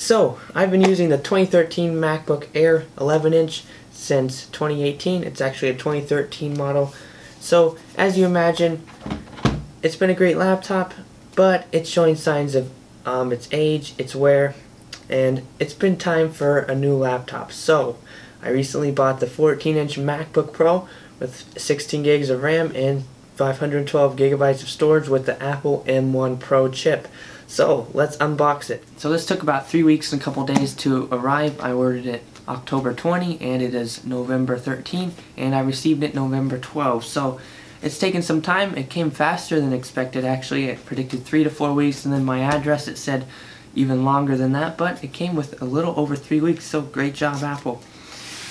So, I've been using the 2013 MacBook Air 11-inch since 2018. It's actually a 2013 model. So, as you imagine, it's been a great laptop, but it's showing signs of its age, its wear, and it's been time for a new laptop. So, I recently bought the 14-inch MacBook Pro with 16 gigs of RAM and 512 gigabytes of storage with the Apple M1 Pro chip. So let's unbox it. So this took about 3 weeks and a couple days to arrive. I ordered it October 20 and it is November 13 and I received it November 12. So it's taken some time. It came faster than expected actually. It predicted 3 to 4 weeks, and then my address, it said even longer than that, but it came with a little over 3 weeks, so great job, Apple.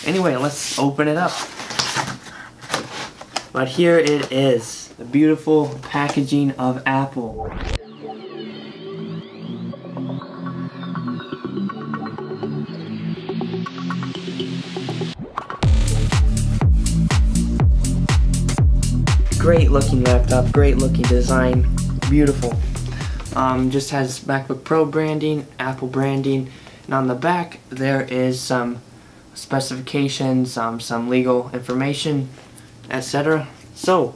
Anyway, let's open it up. But here it is, the beautiful packaging of Apple. Great looking laptop, great looking design, beautiful. Just has MacBook Pro branding, Apple branding, and on the back there is some specifications, some legal information, etc. So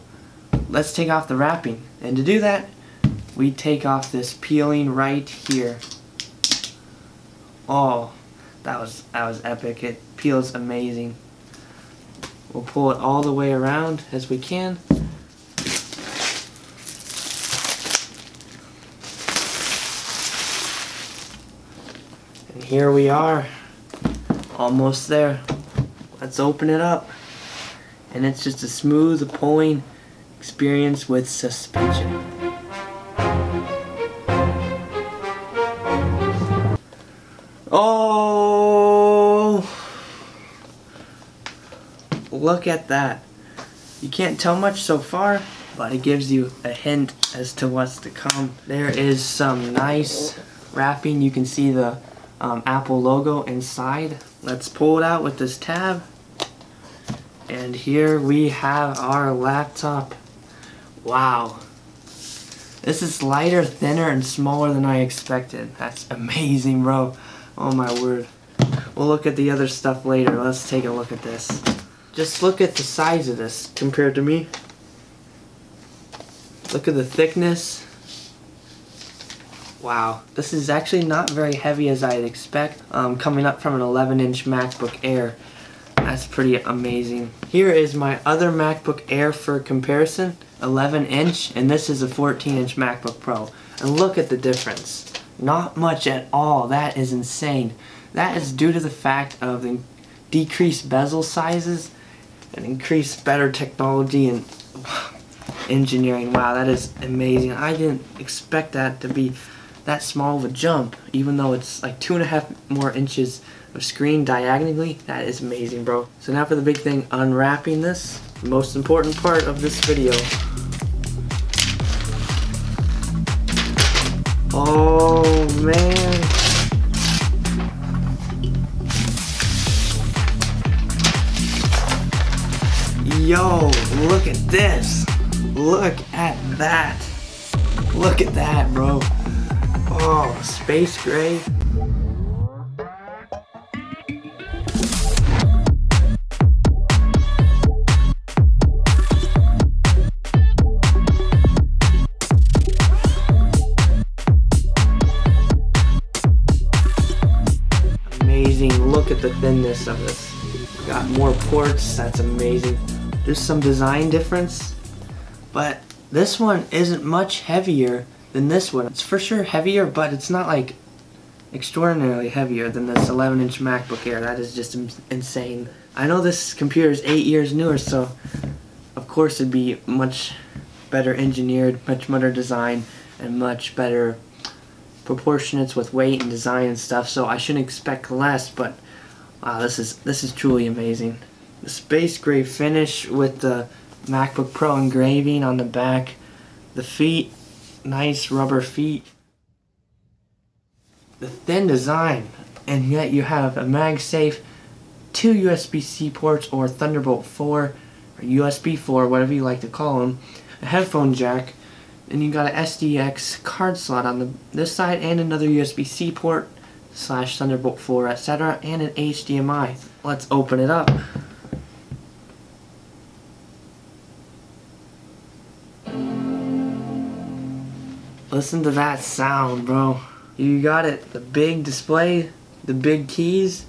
let's take off the wrapping, and to do that we take off this peeling right here. Oh, that was epic. It peels amazing. We'll pull it all the way around as we can. And here we are, almost there. Let's open it up. And it's just a smooth pulling experience with suspension. Oh! Look at that. You can't tell much so far, but it gives you a hint as to what's to come. There is some nice wrapping. You can see the Apple logo inside. Let's pull it out with this tab. And here we have our laptop. Wow. This is lighter, thinner, and smaller than I expected. That's amazing, bro. Oh my word. We'll look at the other stuff later. Let's take a look at this. Just look at the size of this compared to me. Look at the thickness. Wow, this is actually not very heavy as I'd expect, coming up from an 11-inch MacBook Air. That's pretty amazing. Here is my other MacBook Air for comparison, 11-inch, and this is a 14-inch MacBook Pro. And look at the difference. Not much at all. That is insane. That is due to the fact of the decreased bezel sizes and increased better technology and engineering. Wow, that is amazing. I didn't expect that to be that small of a jump, even though it's like 2.5 more inches of screen diagonally. That is amazing, bro. So now for the big thing, unwrapping this, the most important part of this video. Oh man. Yo, look at this. Look at that. Look at that, bro. Oh, space gray. Amazing. Look at the thinness of this. Got more ports. That's amazing. There's some design difference, but this one isn't much heavier than this one. It's for sure heavier, but it's not like extraordinarily heavier than this 11-inch MacBook Air. That is just insane. I know this computer is 8 years newer, so of course it'd be much better engineered, much better design, and much better proportionate with weight and design and stuff, so I shouldn't expect less, but wow, this is truly amazing. The space gray finish with the MacBook Pro engraving on the back. The feet, nice rubber feet. The thin design, and yet you have a MagSafe, 2 USB-C ports or Thunderbolt 4 or USB 4, whatever you like to call them, a headphone jack, and you got an SDX card slot on this side and another USB-C port, Thunderbolt 4, etc., and an HDMI. Let's open it up. Listen to that sound, bro. You got it. The big display, the big keys,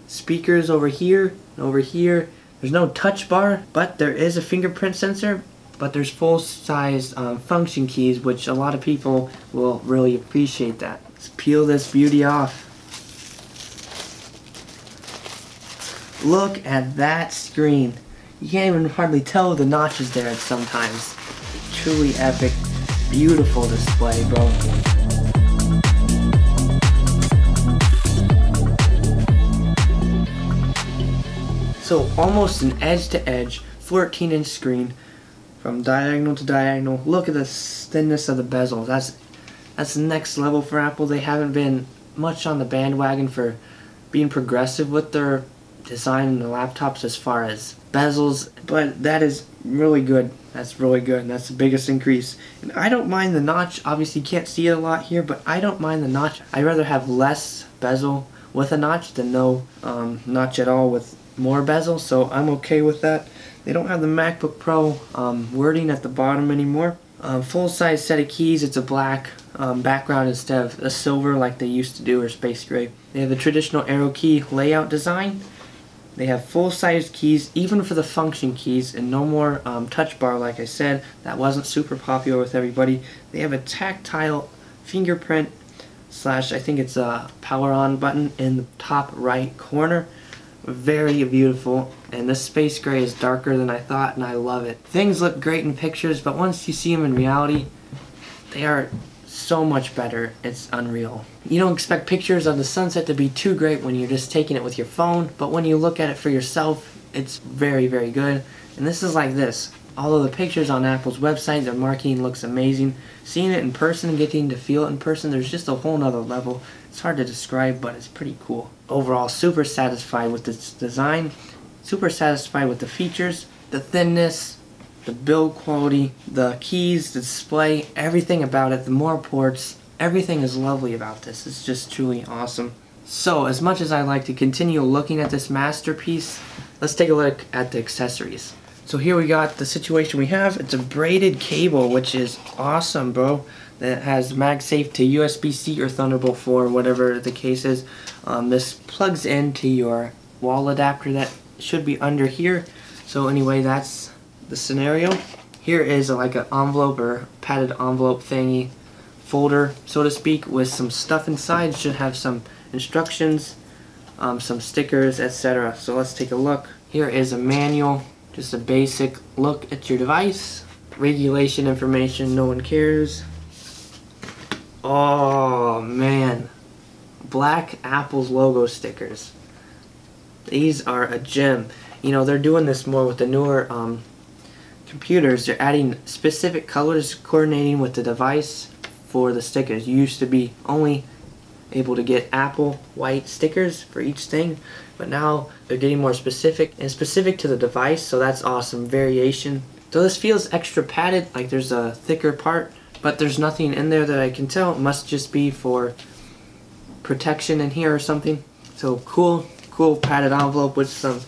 speakers over here, and over here. There's no touch bar, but there is a fingerprint sensor. But there's full-size function keys, which a lot of people will really appreciate that. Let's peel this beauty off. Look at that screen. You can't even hardly tell the notches there sometimes. Truly epic, beautiful display, bro. So almost an edge-to-edge 14-inch screen. From diagonal to diagonal. Look at the thinness of the bezel. That's next level for Apple. They haven't been much on the bandwagon for being progressive with their design in the laptops as far as bezels, but that is really good. That's really good, and that's the biggest increase. And I don't mind the notch. Obviously you can't see it a lot here, but I don't mind the notch. I'd rather have less bezel with a notch than no notch at all with more bezel, so I'm okay with that. They don't have the MacBook Pro wording at the bottom anymore. Full-size set of keys. It's a black background instead of a silver like they used to do, or space gray. They have the traditional arrow key layout design. They have full-size keys, even for the function keys, and no more touch bar like I said. That wasn't super popular with everybody. They have a tactile fingerprint slash, I think it's a power on button in the top right corner. Very beautiful, and this space gray is darker than I thought, and I love it. Things look great in pictures, but once you see them in reality, they are so much better. It's unreal. You don't expect pictures of the sunset to be too great when you're just taking it with your phone, but when you look at it for yourself, it's very, very good. And this is like this. Although the pictures on Apple's website, their marketing looks amazing, seeing it in person and getting to feel it in person, there's just a whole nother level. It's hard to describe, but it's pretty cool. Overall, super satisfied with this design, super satisfied with the features, the thinness, the build quality, the keys, the display, everything about it, the more ports, everything is lovely about this. It's just truly awesome. So, as much as I like to continue looking at this masterpiece, let's take a look at the accessories. So here we got the situation we have. It's a braided cable, which is awesome, bro. That has MagSafe to USB-C or Thunderbolt 4, whatever the case is. This plugs into your wall adapter that should be under here. So anyway, that's the scenario. Here is like an envelope or padded envelope thingy, folder, so to speak, with some stuff inside. It should have some instructions, some stickers, etc. So let's take a look. Here is a manual. Just a basic look at your device. Regulation information, no one cares. Oh man. Black Apple's logo stickers. These are a gem. You know, they're doing this more with the newer computers. They're adding specific colors coordinating with the device for the stickers. You used to be only able to get Apple white stickers for each thing, but now they're getting more specific and specific to the device, so that's awesome variation. So this feels extra padded, like there's a thicker part, but there's nothing in there that I can tell. It must just be for protection in here or something. So cool padded envelope with some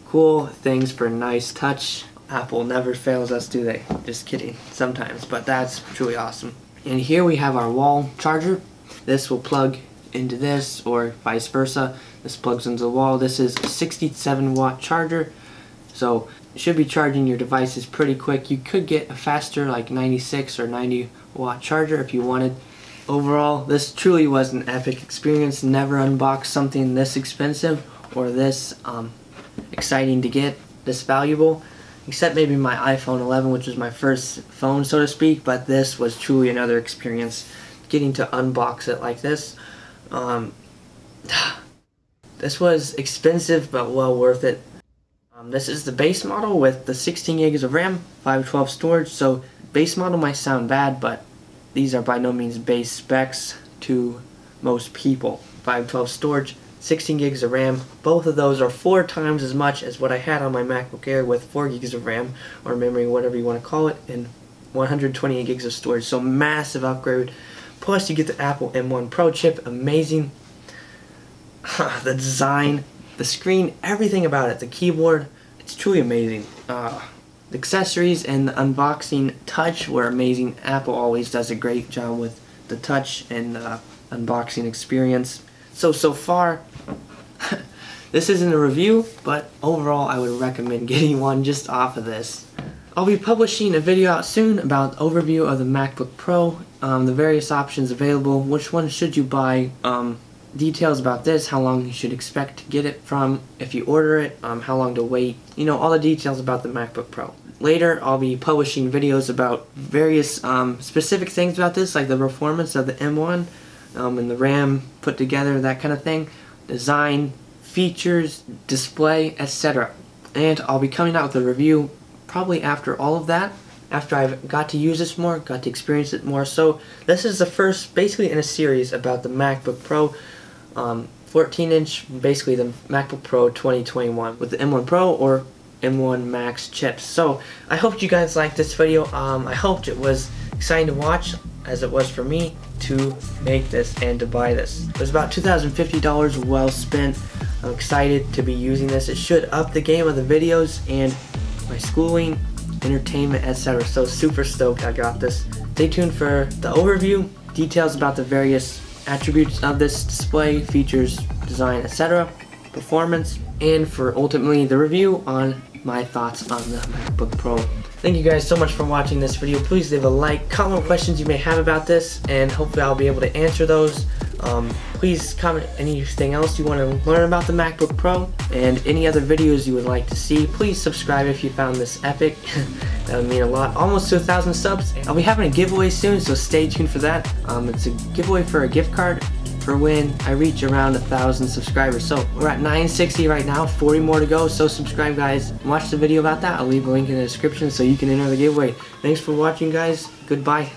cool things for nice touch. Apple never fails us, do they? Just kidding, sometimes, but that's truly awesome. And here we have our wall charger. This will plug into this, or vice versa. This plugs into the wall. This is a 67 watt charger, so it should be charging your devices pretty quick. You could get a faster, like 96 or 90 watt charger if you wanted. Overall, this truly was an epic experience. Never unboxed something this expensive or this exciting to get, this valuable, except maybe my iPhone 11, which was my first phone, so to speak, but this was truly another experience. Getting to unbox it like this. This was expensive but well worth it. This is the base model with the 16 gigs of RAM, 512 storage, so base model might sound bad, but these are by no means base specs to most people. 512 storage, 16 gigs of RAM, both of those are 4 times as much as what I had on my MacBook Air with 4 gigs of RAM, or memory, whatever you want to call it, and 128 gigs of storage, so massive upgrade. Plus you get the Apple M1 Pro chip, amazing. the design, the screen, everything about it, the keyboard, it's truly amazing. The accessories and the unboxing touch were amazing. Apple always does a great job with the touch and unboxing experience. So far, this isn't a review, but overall I would recommend getting one just off of this. I'll be publishing a video out soon about the overview of the MacBook Pro, the various options available, which one should you buy, details about this, how long you should expect to get it from if you order it, how long to wait, you know, all the details about the MacBook Pro. Later I'll be publishing videos about various specific things about this, like the performance of the M1 and the RAM put together, that kind of thing, design, features, display, etc. And I'll be coming out with a review probably after all of that, after I've got to use this more, got to experience it more. So this is the first, basically, in a series about the MacBook Pro, 14-inch, basically the MacBook Pro 2021 with the M1 Pro or M1 Max chips. So I hope you guys liked this video. I hoped it was exciting to watch, as it was for me to make this and to buy this. It was about $2,050 well spent. I'm excited to be using this. It should up the game of the videos and my schooling, entertainment, etc. So super stoked I got this. Stay tuned for the overview, details about the various attributes of this display, features, design, etc., performance, and for ultimately the review on my thoughts on the MacBook Pro. Thank you guys so much for watching this video. Please leave a like, comment what questions you may have about this, and hopefully I'll be able to answer those. Please comment anything else you want to learn about the MacBook Pro and any other videos you would like to see. Please subscribe if you found this epic. That would mean a lot. Almost to 1,000 subs. I'll be having a giveaway soon, so stay tuned for that. It's a giveaway for a gift card for when I reach around 1,000 subscribers. So we're at 960 right now, 40 more to go. So subscribe, guys. Watch the video about that. I'll leave a link in the description so you can enter the giveaway. Thanks for watching, guys. Goodbye.